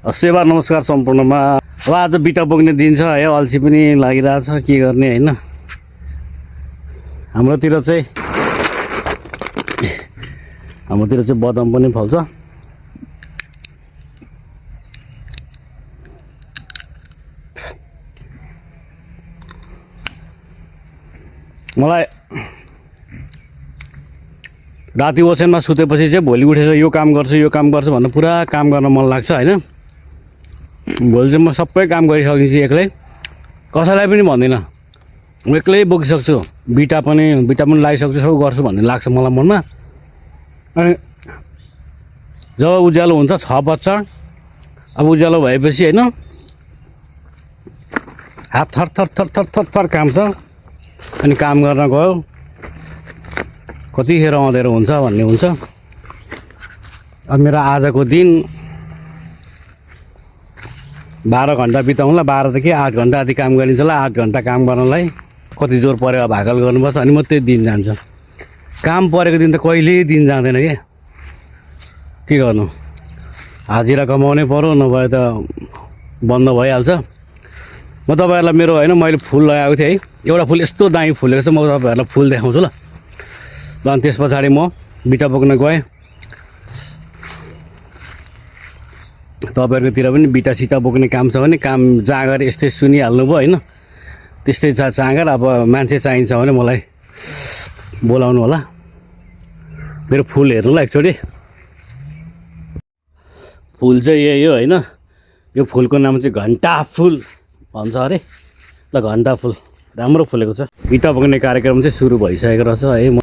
सेवा नमस्कार सम्पूर्णमा। अब आज बिटा बोक्ने दिन छ है, अल्छी पनि लागिरहेछ, के गर्ने हैन। हाम्रोतिर चाहिँ बदाम पनि फल्छ। मलाई राति ओछ्यानमा सुतेपछि चाहिँ भोलि उठेर यो काम गर्छु भन्ने पुरा काम गर्न मन लाग्छ हैन। भोलि चाहिँ म सबै काम गरिसकिन्छु एक्लै, कसैलाई पनि भन्दिनँ, म एक्लै बोकिसक्छु। बिटा पनि लगाइसक्छु, सबै गर्छु भन्ने लाग्छ मलाई मनमा। अनि जब उज्यालो हुन्छ 6 बज्छ, अब उज्यालो भएपछि हैन हात थर काम्छ। अनि काम गर्न गयो, कतिखेर अँधेरो हुन्छ भन्ने हुन्छ। अब मेरो आजको दिन 12 घन्टा बिताउँला, 12 त के 8 घन्टा आदि काम गरिन्छ होला। 8 घन्टा काम गर्नलाई कति जोर परेको भाकल गर्नुपर्छ, अनि मात्रै दिन जान्छ। काम परेको दिन त कहिल्यै दिन जाँदैन के गर्नु, हाजिरा कमाउनै पर्यो, नभए त बन्द भइहाल्छ। म तपाईहरुलाई मेरो हैन, मैले फुल लगाएको थिएँ है, एउटा फुल यस्तो दामी फुलेको छ। म तपाईहरुलाई फुल देखाउँछु ल। अनि त्यस पछाडि म बिटा बोक्न गएँ। तपाईहरुकोतिर पनि बिटा सिटा बोक्ने काम छ भने काम जाँगर यस्तै सुनिहाल्नु भयो हैन। त्यस्तै जाँगर अब मान्छे चाहिन्छ भने मलाई बोलाउनु होला। मेरो फुल हेर्नु ल एकचोटि। फुल चाहिँ यही हो हैन। यो फुलको नाम चाहिँ घण्टा फुल भन्छ अरे। ल घण्टा फुल राम्रो फुलेको छ। बिटा बोक्ने कार्यक्रम चाहिँ सुरु भइसकेको रहेछ है।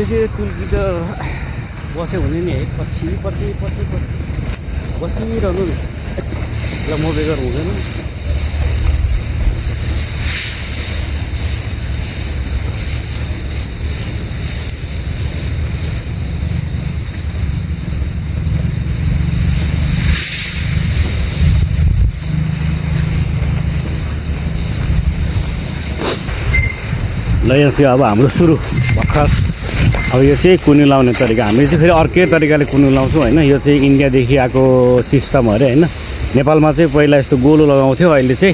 यो तुलसी त बस्यो भने नि है, पछि बसिरहनु ल, म बेगर हुँदैन। ल यहाँ चाहिँ अब हाम्रो सुरु भर्खर। अब यो चाहिँ कुनी लाउने तरिका, हामीले चाहिँ फेरि अर्कै तरिकाले कुनी लाउँछौँ हैन। यो चाहिँ इन्डियादेखि आएको सिस्टम अरे हैन। नेपालमा चाहिँ पहिला यस्तो गोलो लगाउँथ्यो, अहिले चाहिँ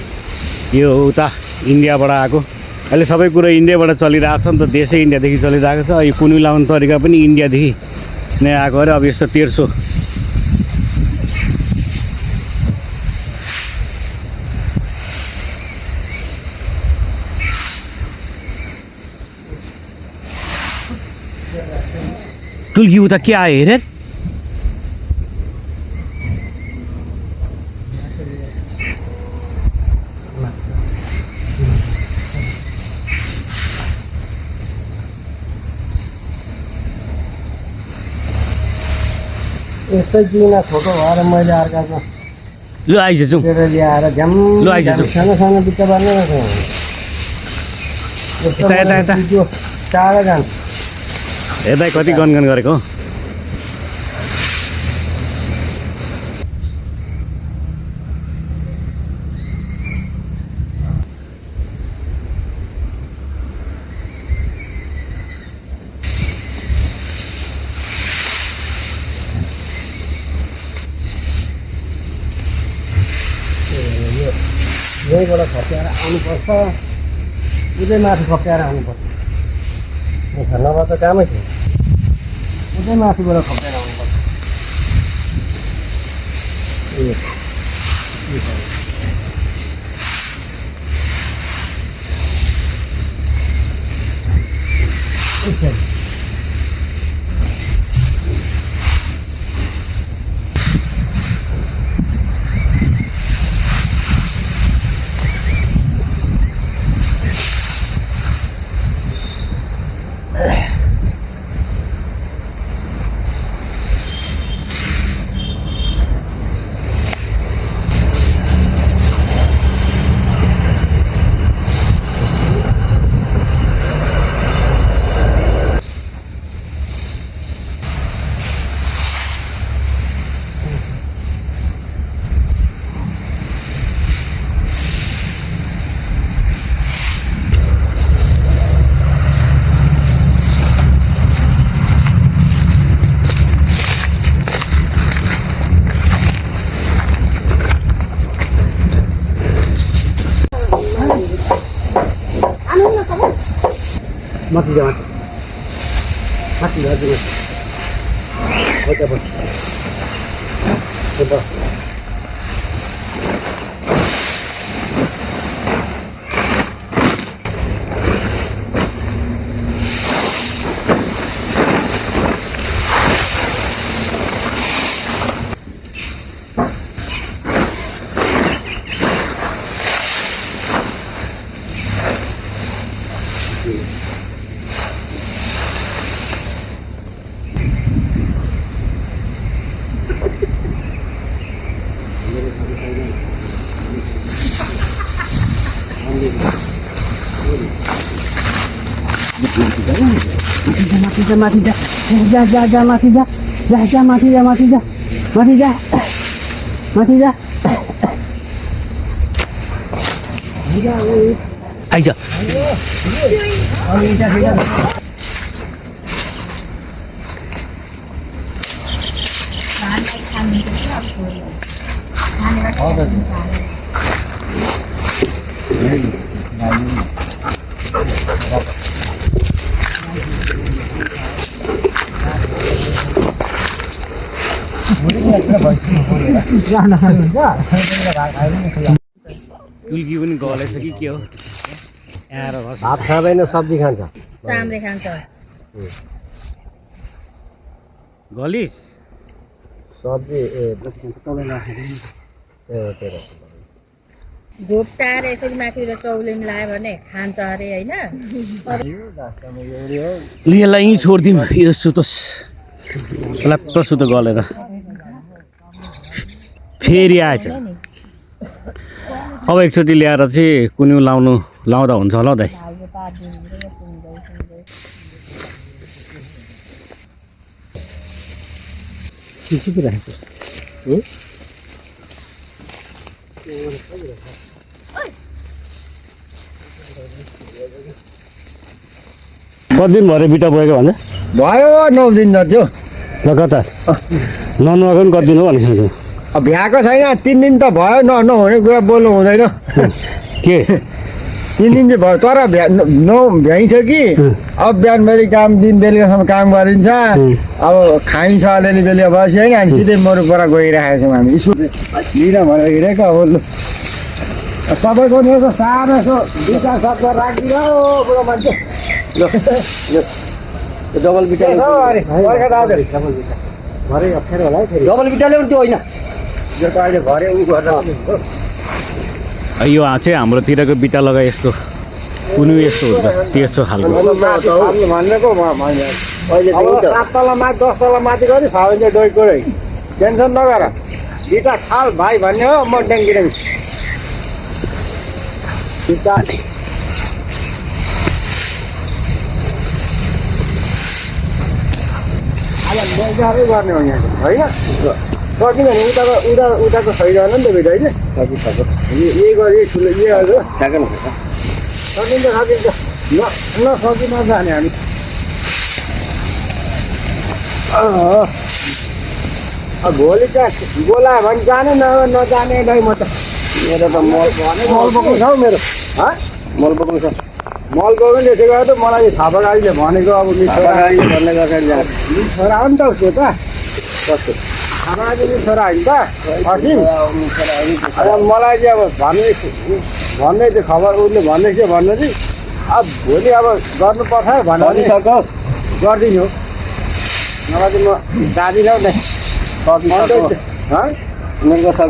यो उता इन्डियाबाट आएको। अहिले सबै कुरो इन्डियाबाट चलिरहेको छ नि त, देशै इन्डियादेखि चलिरहेको छ। यो कुनी लाउने तरिका पनि इन्डियादेखि नै आएको अरे। अब यस्तो 1300 तुलकी उता के आयो हेरे। यस्तै जिना छोटो भएर मैले अर्काको ल आइज जाउँ, ल्याएर झ्याम ल आइज जाउँ। सानो बित्ता बार्ने यता टाढा जान्छ। यता कति गनगन गरेको। यहीँबाट खप्याएर आउनुपर्छ, उतै माथि खप्याएर आउनुपर्छ। नभए त कामै थियो, उतै माथिबाट खप्याएर आउनुपर्छ। माथि जा माथि माथि हजुर ओके बस बस माथि जा जा जा जा माथि जा जा जा माथि जा माथि जा माथि जा माथि जा आइज कुल्की पनि गलेछ कि के हो आएर भात खाँदैन सब्जी खान्छ चाम्रे खान्छ गलिस सब्जी घोप्टाएर यसरी माथिबाट चौलिन लायो भने खान्छ अरे होइन यसलाई यहीँ छोडिदिउँ यो सुतोस् लात्त सुतो गलेर फेरि आएछ अब एकचोटि ल्याएर चाहिँ कुनै लाउँदा हुन्छ होला हौ दाइ कति दिन भरे बिटा बोकेको भन्दा भयो 9 दिन जति लगातार ननुहाएको पनि कति दिन हो भनेको अब भ्याएको छैन 3 दिन त भयो नहुने कुरा बोल्नु हुँदैन के 3 दिन चाहिँ भयो तर भ्याइन्छ कि अब बिहान बेली काम दिन बेलुकासम्म काम गरिन्छ अब खाइन्छ अलिअलि बेलुका बसी होइन अनि सिधै मरुपरा गइरहेको छौँ हामी स्कुल लिन भनेर हिँडेको अब तपाईँको नि सानो यसो बिटा शब्द राखिदिनु हो बुढो मान्छे डबल बिटा भरे अप्ठ्यारो होला है फेरि डबल बिटाले पनि त्यो होइन यो त अहिले भरे उ गरेर यो चाहिँ हाम्रोतिरको बिटा लगाए यस्तो कुनै यस्तो हुन्छ त्यस्तो खालको भनेको अहिले 7 तल माथि 10 तल माथि गरी छ भने डोइको टेन्सन नगर बिटा खाल भाइ भन्ने हो म ड्याङ्गी बिटा अब गर्ने हो यहाँ होइन किनभने उताको छैन नि त बेटा होइन यही गरी ठुलो यहीहरू सकिन्छ नसकि नजाने हामी अब भोलि त बोलायो भने जाने नजाने नै म त मेरो त मल बोक्नु छ हौ मेरो मल बोक्नु छ मल बोक्नु त्यसो गर्दा त मलाई थापा गाडीले भनेको अब छोरा भन्ने गर्छ छोरा हो नि त त्यो त कस्तो थापा गाडी छोरा होइन त असिम अब मलाई चाहिँ अब भन्दै त्यो खबर उसले भन्दै थियो भन्नु चाहिँ अब भोलि अब गर्नुपर्छ भन्नु गरिदिनु नभए चाहिँ म जाँदिनँ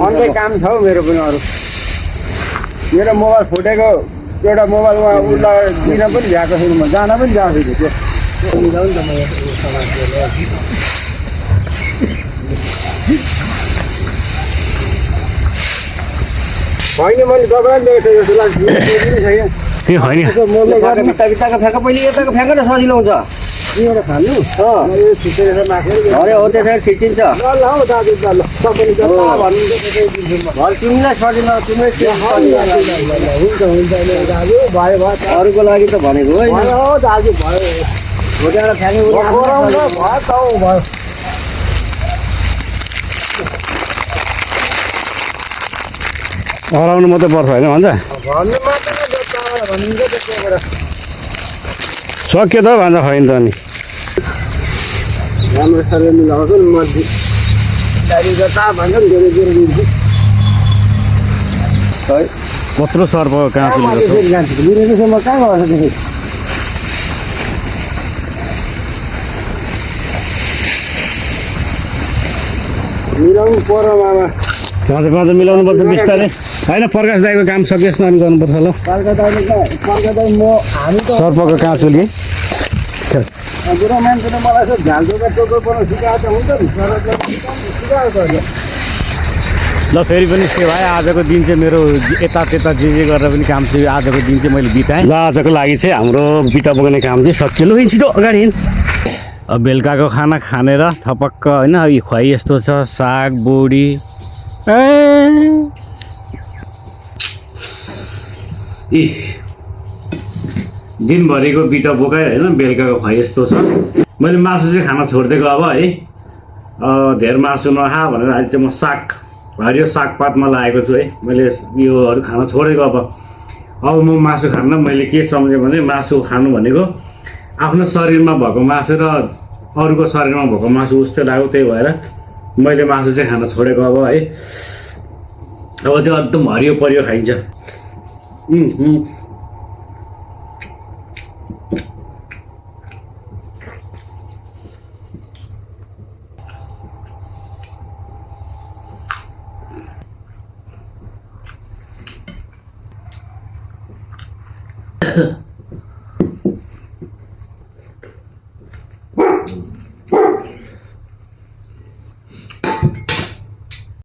अन्य काम छ हौ मेरो पनि अरू मेरो मोबाइल फुटेको एउटा मोबाइलमा उसलाई दिन पनि भ्याएको छैन म जान पनि जान्छु त्यो मिलाउ नि त म होइन मैले तपाईँलाई दिएको छु जस्तो लाग्छ छैन त्यो होइन बित्ताको फ्याँक पहिले यताको फ्याँक न सजिलो हुन्छ यहाँबाट खानु अरे हो त्यसरी खिचिन्छ ल हौ दाजु ल तपाईँले घर तिमीलाई सजिलो तिमीले हुन्छ दाजु भयो अरूको लागि त भनेको होइन दाजु भयो भोटेर फ्याँक्यो भयो हराउनु मात्रै पर्छ होइन भन्छ भन्नु मात्रै भनिन्छ सक्यो त भान्जा खाइन्छ नि राम्रोसँग मिलाउँछु नि म गाडी जता भन्छ नि धेरै धेरै दिन्छु है कत्रो सर्प कहाँ म चुलेको त्यसरी जान्छु बिरेकोसम्म कहाँ गर्छ त्यसरी मिलाउनु पर्यो मामा काँचो मिलाउनु पर्छ बिस्तारै होइन प्रकाश दाईको काम सकियोस् न अनि गर्नुपर्छ ल कलकत्ताले कलकत्ता म हामी त सर्पको काँचुली बुढो मान्छेले मलाई यसो झाल डोका टोको बनाउनु सिकाएको त हुन्छ नि सिकाएको त ल फेरि पनि के भयो आजको दिन चाहिँ मेरो यता त्यता जे गरेर पनि काम चाहिँ आजको दिन चाहिँ मैले बिताएँ ल आजको लागि चाहिँ हाम्रो बिटा बोक्ने काम चाहिँ सकियो ल छिटो अगाडि अब बेलुकाको खाना खानेर थपक्क होइन यो खुवाइ यस्तो छ साग बोडी इ दिनभरिको बिटा बोकाइ होइन बेलुकाको खुवाइ यस्तो छ मैले मासु चाहिँ खाना छोडिदिएको अब है धेर मासु नखा भनेर अहिले चाहिँ म साग हरियो सागपातमा लागेको छु है मैले योहरू खाना छोडेको अब म मासु खान्न मैले के सम्झेँ भने मासु खानु भनेको आफ्नो शरीरमा भएको मासु र अरूको शरीरमा भएको मासु उस्तै लाग्यो त्यही भएर मैले मासु चाहिँ खान छोडेको अब है अब चाहिँ एकदम हरियो परियो खाइन्छ